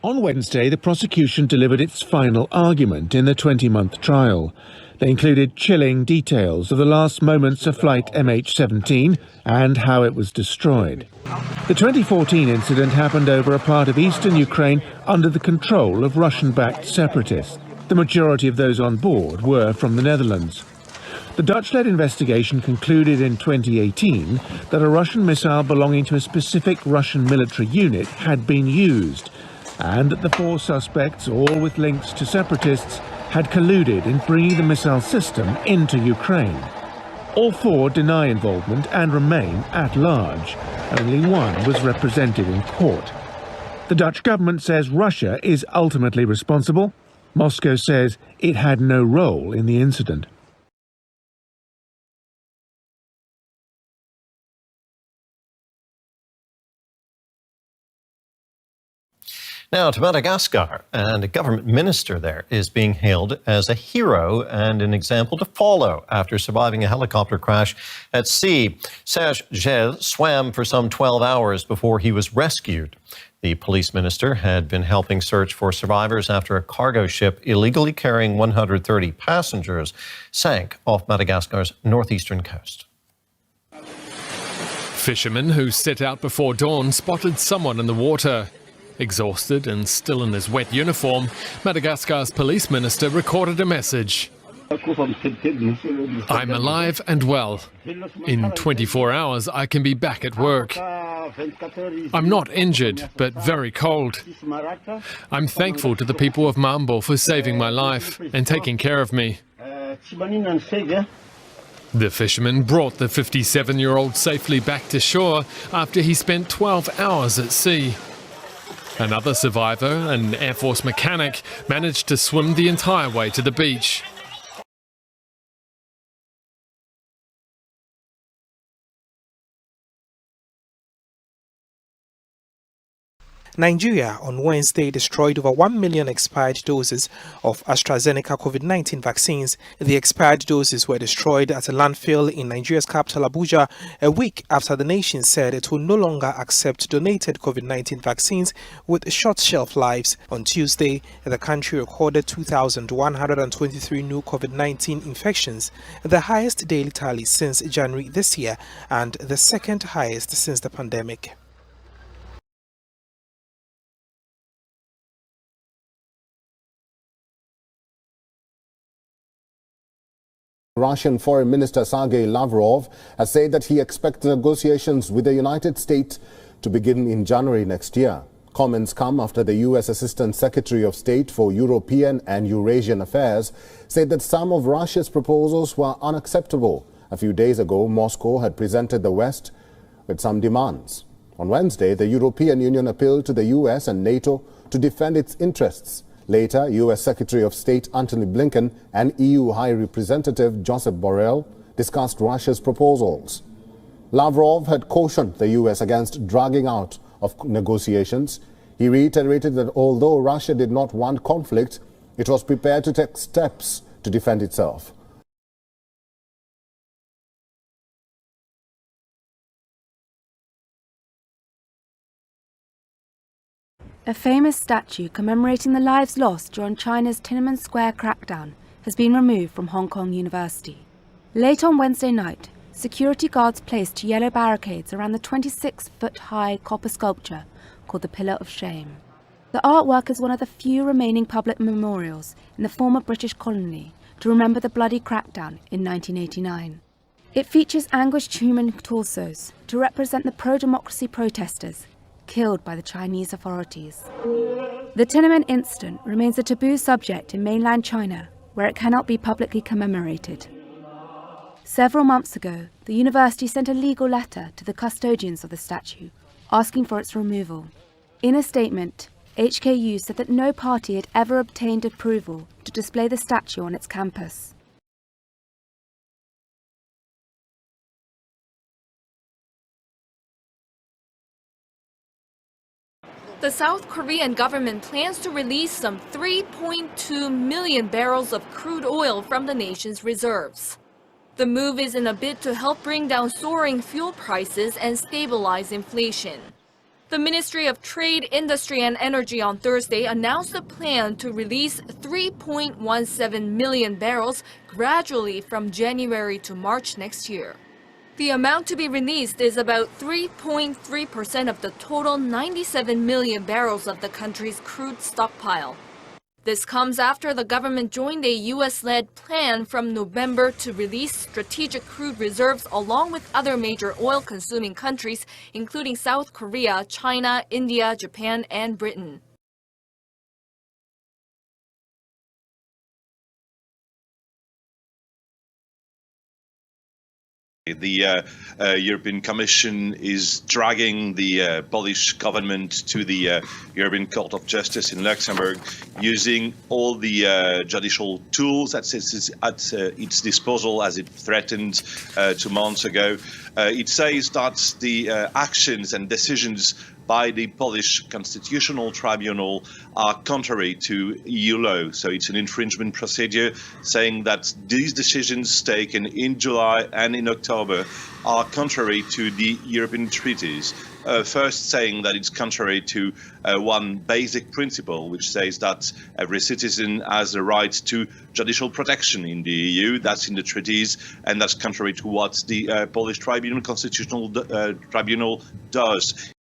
On Wednesday, the prosecution delivered its final argument in the 20-month trial. They included chilling details of the last moments of flight MH17 and how it was destroyed. The 2014 incident happened over a part of eastern Ukraine under the control of Russian-backed separatists. The majority of those on board were from the Netherlands. The Dutch-led investigation concluded in 2018 that a Russian missile belonging to a specific Russian military unit had been used, and that the 4 suspects, all with links to separatists, had colluded in bringing the missile system into Ukraine. All 4 deny involvement and remain at large. Only one was represented in court. The Dutch government says Russia is ultimately responsible. Moscow says it had no role in the incident. Now to Madagascar, and a government minister there is being hailed as a hero and an example to follow after surviving a helicopter crash at sea. Serge Gel swam for some 12 hours before he was rescued. The police minister had been helping search for survivors after a cargo ship illegally carrying 130 passengers sank off Madagascar's northeastern coast. Fishermen who set out before dawn spotted someone in the water. Exhausted and still in his wet uniform, Madagascar's police minister recorded a message. I'm alive and well. In 24 hours, I can be back at work. I'm not injured, but very cold. I'm thankful to the people of Mambo for saving my life and taking care of me. The fisherman brought the 57-year-old safely back to shore after he spent 12 hours at sea. Another survivor, an Air Force mechanic, managed to swim the entire way to the beach. Nigeria on Wednesday destroyed over 1 million expired doses of AstraZeneca COVID-19 vaccines. The expired doses were destroyed at a landfill in Nigeria's capital Abuja a week after the nation said it will no longer accept donated COVID-19 vaccines with short shelf lives. On Tuesday, the country recorded 2,123 new COVID-19 infections, the highest daily tally since January this year and the second highest since the pandemic. Russian Foreign Minister Sergei Lavrov has said that he expects negotiations with the United States to begin in January next year. Comments come after the U.S. Assistant Secretary of State for European and Eurasian Affairs said that some of Russia's proposals were unacceptable. A few days ago, Moscow had presented the West with some demands. On Wednesday, the European Union appealed to the U.S. and NATO to defend its interests. Later, U.S. Secretary of State Antony Blinken and EU High Representative Joseph Borrell discussed Russia's proposals. Lavrov had cautioned the U.S. against dragging out of negotiations. He reiterated that although Russia did not want conflict, it was prepared to take steps to defend itself. A famous statue commemorating the lives lost during China's Tiananmen Square crackdown has been removed from Hong Kong University. Late on Wednesday night, security guards placed yellow barricades around the 26-foot-high copper sculpture called the Pillar of Shame. The artwork is one of the few remaining public memorials in the former British colony to remember the bloody crackdown in 1989. It features anguished human torsos to represent the pro-democracy protesters killed by the Chinese authorities. The Tiananmen incident remains a taboo subject in mainland China, where it cannot be publicly commemorated. Several months ago, the university sent a legal letter to the custodians of the statue, asking for its removal. In a statement, HKU said that no party had ever obtained approval to display the statue on its campus. The South Korean government plans to release some 3.2 million barrels of crude oil from the nation's reserves. The move is in a bid to help bring down soaring fuel prices and stabilize inflation. The Ministry of Trade, Industry and Energy on Thursday announced a plan to release 3.17 million barrels gradually from January to March next year. The amount to be released is about 3.3% of the total 97 million barrels of the country's crude stockpile. This comes after the government joined a U.S.-led plan from November to release strategic crude reserves along with other major oil-consuming countries, including South Korea, China, India, Japan, and Britain. The European Commission is dragging the Polish government to the European Court of Justice in Luxembourg, using all the judicial tools at its disposal, as it threatened 2 months ago. It says that the actions and decisions by the Polish Constitutional Tribunal are contrary to EU law. So it's an infringement procedure, saying that these decisions taken in July and in October are contrary to the European treaties. First saying that it's contrary to one basic principle, which says that every citizen has a right to judicial protection in the EU. That's in the treaties, and that's contrary to what the Polish Constitutional Tribunal does.